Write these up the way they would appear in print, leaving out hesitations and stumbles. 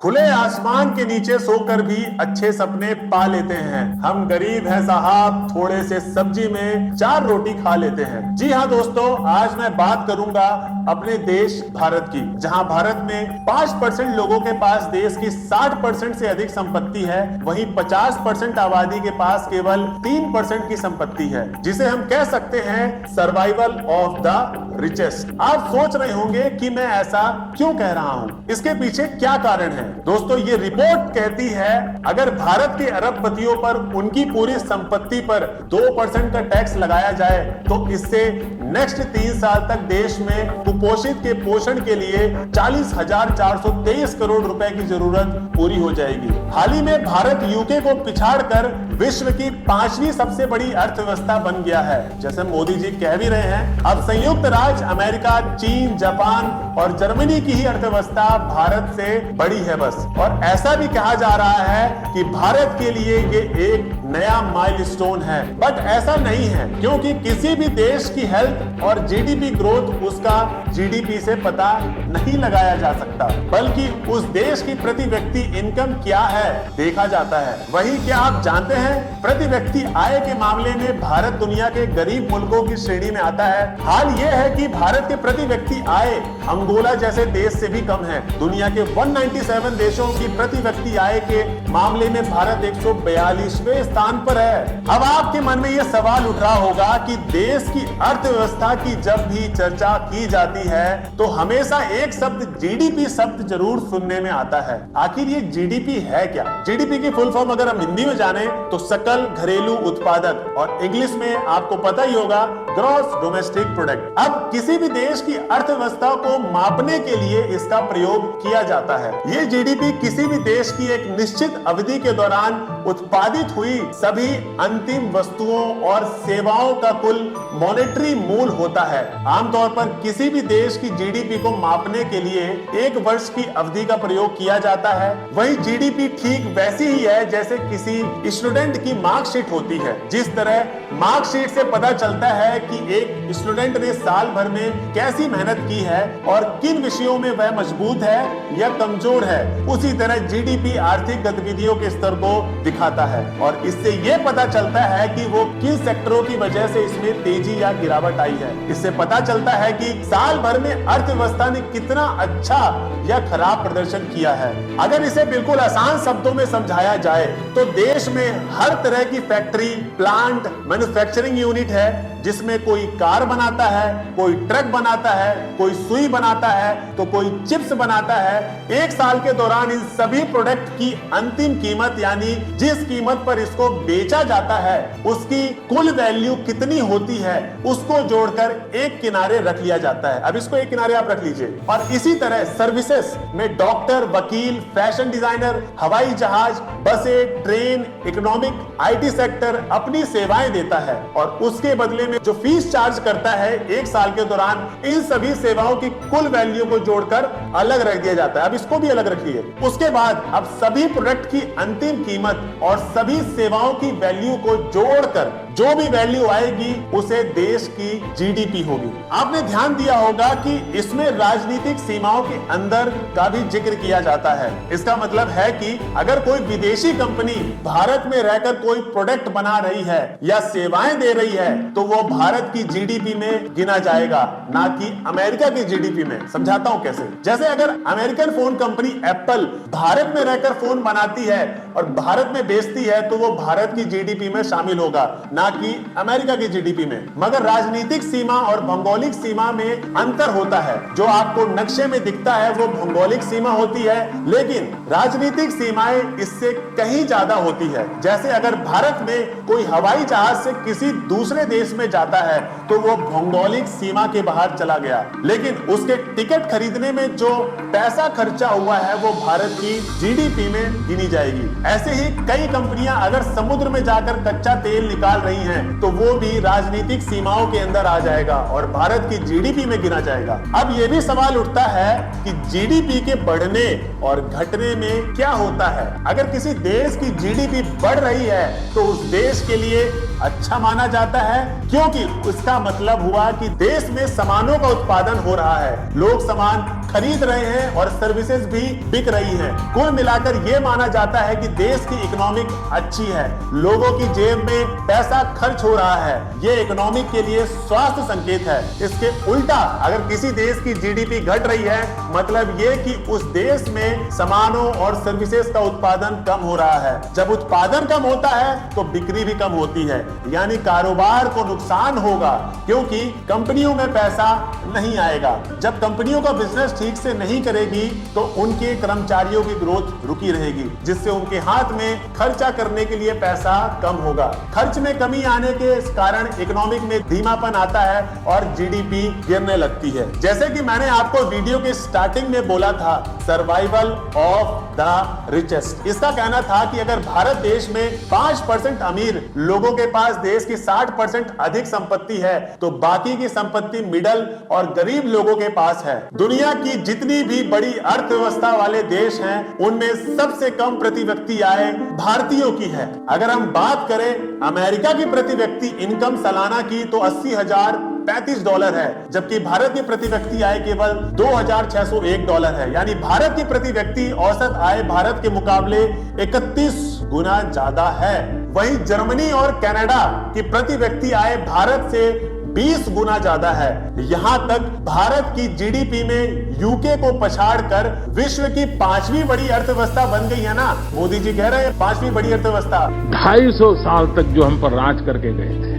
खुले आसमान के नीचे सोकर भी अच्छे सपने पा लेते हैं। हम गरीब हैं साहब, थोड़े से सब्जी में 4 रोटी खा लेते हैं। जी हाँ दोस्तों, आज मैं बात करूंगा अपने देश भारत की, जहां भारत में 5% लोगों के पास देश की 60% से अधिक संपत्ति है, वहीं 50% आबादी के पास केवल 3% की संपत्ति है, जिसे हम कह सकते हैं सर्वाइवल ऑफ द रिचेस्ट। आप सोच रहे होंगे कि मैं ऐसा क्यों कह रहा हूं, इसके पीछे क्या कारण है। दोस्तों, ये रिपोर्ट कहती है अगर भारत के अरबपतियों पर उनकी पूरी संपत्ति पर 2% का टैक्स लगाया जाए तो इससे नेक्स्ट 3 साल तक देश में कुपोषित के पोषण के लिए 40,423 करोड़ रुपए की जरूरत पूरी हो जाएगी। हाल ही में भारत यूके को पिछाड़कर विश्व की 5वीं सबसे बड़ी अर्थव्यवस्था बन गया है। जैसे मोदी जी कह भी रहे हैं, अब संयुक्त राज्य अमेरिका, चीन, जापान और जर्मनी की ही अर्थव्यवस्था भारत से बड़ी है बस। और ऐसा भी कहा जा रहा है कि भारत के लिए ये एक नया माइलस्टोन है, बट ऐसा नहीं है, क्योंकि किसी भी देश की हेल्थ और जीडीपी ग्रोथ उसका जीडीपी से पता नहीं लगाया जा सकता, बल्कि उस देश की प्रति व्यक्ति इनकम क्या है देखा जाता है। वही क्या आप जानते हैं, प्रति व्यक्ति आय के मामले में भारत दुनिया के गरीब मुल्कों की श्रेणी में आता है। हाल यह है कि भारत के प्रति व्यक्ति आय अंगोला जैसे देश से भी कम है। दुनिया के 197 देशों की प्रति व्यक्ति आय के मामले में भारत 142वें स्थान पर है। अब आपके मन में यह सवाल उठ रहा होगा कि देश की अर्थव्यवस्था की जब भी चर्चा की जाती है तो हमेशा एक शब्द जीडीपी शब्द जरूर सुनने में आता है। आखिर ये जीडीपी है क्या? जीडीपी की फुल फॉर्म अगर हम हिंदी में जाने तो सकल घरेलू उत्पादक, और इंग्लिश में आपको पता ही होगा ग्रॉस डोमेस्टिक प्रोडक्ट। अब किसी भी देश की अर्थव्यवस्था को मापने के लिए इसका प्रयोग किया जाता है। ये जीडीपी किसी भी देश की एक निश्चित अवधि के दौरान उत्पादित हुई सभी अंतिम वस्तुओं और सेवाओं का कुल मॉनेटरी मूल होता है। आमतौर पर किसी भी देश की जीडीपी को मापने के लिए 1 वर्ष की अवधि का प्रयोग किया जाता है। वही जीडीपी ठीक वैसी ही है जैसे किसी स्टूडेंट की मार्कशीट होती है। जिस तरह मार्कशीट से पता चलता है कि एक स्टूडेंट ने साल भर में कैसी मेहनत की है और किन विषयों में वह मजबूत है या कमजोर है, उसी तरह जीडीपी आर्थिक गतिविधियों के स्तर को दिखाता है और इससे यह पता चलता है कि वो किन सेक्टरों की वजह से इसमें तेजी या गिरावट आई है। इससे पता चलता है कि साल भर में अर्थव्यवस्था ने कितना अच्छा या खराब प्रदर्शन किया है। अगर इसे बिल्कुल आसान शब्दों में समझाया जाए तो देश में हर तरह की फैक्ट्री, प्लांट, मैन्युफैक्चरिंग यूनिट है, जिसमें कोई कार बनाता है, कोई ट्रक बनाता है, कोई सुई बनाता है, तो कोई चिप्स बनाता है। एक साल के दौरान इन सभी प्रोडक्ट की अंतिम कीमत यानी जिस कीमत पर इसको बेचा जाता है उसकी कुल वैल्यू कितनी होती है उसको जोड़कर एक किनारे रख लिया जाता है। अब इसको एक किनारे आप रख लीजिए। और इसी तरह सर्विसेज में डॉक्टर, वकील, फैशन डिजाइनर, हवाई जहाज, बसें, ट्रेन, इकोनॉमिक, आईटी सेक्टर अपनी सेवाएं देता है और उसके बदले में जो फीस चार्ज करता है एक साल के दौरान इन सभी सेवाओं की कुल वैल्यू को जोड़कर अलग रख दिया जाता है। अब इसको भी अलग रखिए। उसके बाद अब सभी प्रोडक्ट की अंतिम कीमत और सभी सेवाओं की वैल्यू को जोड़कर जो भी वैल्यू आएगी उसे देश की जीडीपी होगी। आपने ध्यान दिया होगा कि इसमें राजनीतिक सीमाओं के अंदर का भी जिक्र किया जाता है। इसका मतलब है कि अगर कोई विदेशी कंपनी भारत में रहकर कोई प्रोडक्ट बना रही है या सेवाएं दे रही है तो वो भारत की जीडीपी में गिना जाएगा, ना कि अमेरिका की जीडीपी में। समझाता हूं कैसे। जैसे अगर American phone company Apple Bharat में रहकर फोन बनाती है और भारत में बेचती है तो वो भारत की जीडीपी में शामिल होगा, ना कि अमेरिका की जीडीपी में। मगर राजनीतिक सीमा और भौगोलिक सीमा में अंतर होता है। जो आपको नक्शे में दिखता है वो भौगोलिक सीमा होती है, लेकिन राजनीतिक सीमाएं इससे कहीं ज्यादा होती है। जैसे अगर भारत में कोई हवाई जहाज से किसी दूसरे देश में जाता है तो वो भौगोलिक सीमा के बाहर चला गया, लेकिन उसके टिकट खरीदने में जो पैसा खर्चा हुआ है वो भारत की जीडीपी में गिनी जाएगी। ऐसे ही कई कंपनियां अगर समुद्र में जाकर कच्चा तेल निकाल रही हैं तो वो भी राजनीतिक सीमाओं के अंदर आ जाएगा और भारत की जीडीपी में गिना जाएगा। अब ये भी सवाल उठता है कि जीडीपी के बढ़ने और घटने में क्या होता है। अगर किसी देश की जीडीपी बढ़ रही है तो उस देश के लिए अच्छा माना जाता है, क्योंकि उसका मतलब हुआ कि देश में सामानों का उत्पादन हो रहा है, लोग सामान खरीद रहे हैं और सर्विसेज भी बिक रही हैं। कुल मिलाकर ये माना जाता है कि देश की इकोनॉमिक अच्छी है, लोगों की जेब में पैसा खर्च हो रहा है। ये इकोनॉमिक के लिए स्वास्थ्य संकेत है। इसके उल्टा अगर किसी देश की जीडीपी घट रही है, मतलब ये कि उस देश में सामानों और सर्विसेज का उत्पादन कम हो रहा है। जब उत्पादन कम होता है तो बिक्री भी कम होती है, यानी कारोबार को नुकसान होगा, क्योंकि कंपनियों में पैसा नहीं आएगा। जब कंपनियों का बिजनेस ठीक से नहीं करेगी तो उनके कर्मचारियों की ग्रोथ रुकी रहेगी, जिससे उनके हाथ में खर्चा करने के लिए पैसा कम होगा। खर्च में कमी आने के कारण इकोनॉमिक में धीमापन आता है और जीडीपी गिरने लगती है। जैसे कि मैंने आपको वीडियो के स्टार्टिंग में बोला था, सर्वाइवल ऑफ द रिचेस्ट। इसका कहना था कि अगर भारत देश में 5% अमीर लोगों के पास देश की 60% अधिक संपत्ति है, तो बाकी की संपत्ति मिडल और गरीब लोगों के पास है। दुनिया की जितनी भी बड़ी अर्थव्यवस्था वाले देश हैं, उनमें सबसे कम प्रति व्यक्ति आय भारतीयों की है। अगर हम बात करें अमेरिका की प्रति व्यक्ति इनकम सालाना की, तो $80,035 है, जबकि भारत की प्रति व्यक्ति आय केवल $2,601 है। यानी भारत की प्रति व्यक्ति औसत आय भारत के मुकाबले 31 गुना ज्यादा है। वहीं जर्मनी और कनाडा की प्रति व्यक्ति आय भारत से 20 गुना ज्यादा है। यहां तक भारत की जीडीपी में यूके को पछाड़कर विश्व की 5वीं बड़ी अर्थव्यवस्था बन गई है ना। मोदी जी कह रहे हैं 5वीं बड़ी अर्थव्यवस्था। 250 साल तक जो हम पर राज करके गए थे,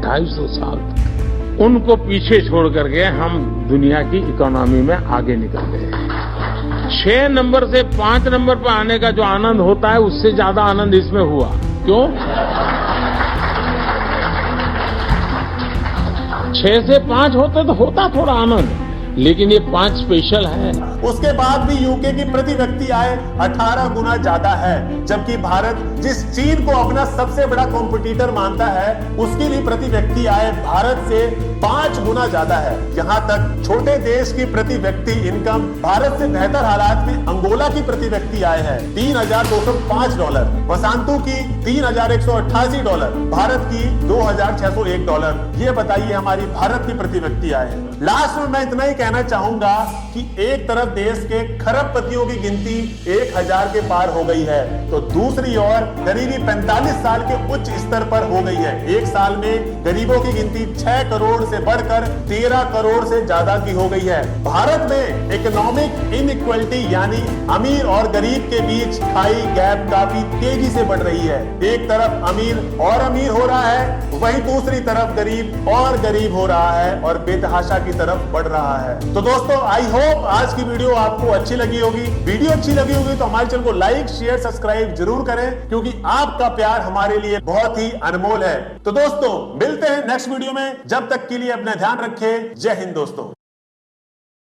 250 साल तक, उनको पीछे छोड़ करके हम दुनिया की इकोनॉमी में आगे निकल गए। 6 नंबर से 5 नंबर पर आने का जो आनंद होता है, उससे ज्यादा आनंद इसमें हुआ। क्यों? 6 से 5 होते तो होता थोड़ा आनंद, लेकिन ये 5 स्पेशल है। उसके बाद भी यूके की प्रति व्यक्ति आय 18 गुना ज्यादा है, जबकि भारत जिस चीन को अपना सबसे बड़ा कॉम्पिटिटर मानता है, उसकी भी प्रति व्यक्ति आय भारत से 5 गुना ज्यादा है। यहाँ तक छोटे देश की प्रति व्यक्ति इनकम भारत से बेहतर हालात में अंगोला की प्रति व्यक्ति आय है $3,205, वसांतु की $3,188, भारत की $2,601। ये बताइए हमारी भारत की प्रति व्यक्ति आय है। लास्ट में मैं इतना ही कहना चाहूंगा कि एक तरफ देश के खरबपतियों की गिनती 1000 के पार हो गई है, तो दूसरी ओर गरीबी 45 साल के उच्च स्तर पर हो गई है। एक साल में गरीबों की गिनती 6 करोड़ से बढ़कर 13 करोड़ से ज्यादा की हो गई है। भारत में इकोनॉमिक इनइक्वालिटी यानी अमीर और गरीब के बीच खाई गैप काफी तेजी से बढ़ रही है। एक तरफ अमीर और अमीर हो रहा है, वहीं दूसरी तरफ गरीब और गरीब हो रहा है और बेतहाशा की तरफ बढ़ रहा है। तो दोस्तों, आई होप आज की वीडियो आपको अच्छी लगी होगी। वीडियो अच्छी लगी होगी तो हमारे चैनल को लाइक, शेयर, सब्सक्राइब जरूर करें, क्योंकि आपका प्यार हमारे लिए बहुत ही अनमोल है। तो दोस्तों, मिलते हैं नेक्स्ट वीडियो में। जब तक के लिए अपना ध्यान रखें। जय हिंद दोस्तों।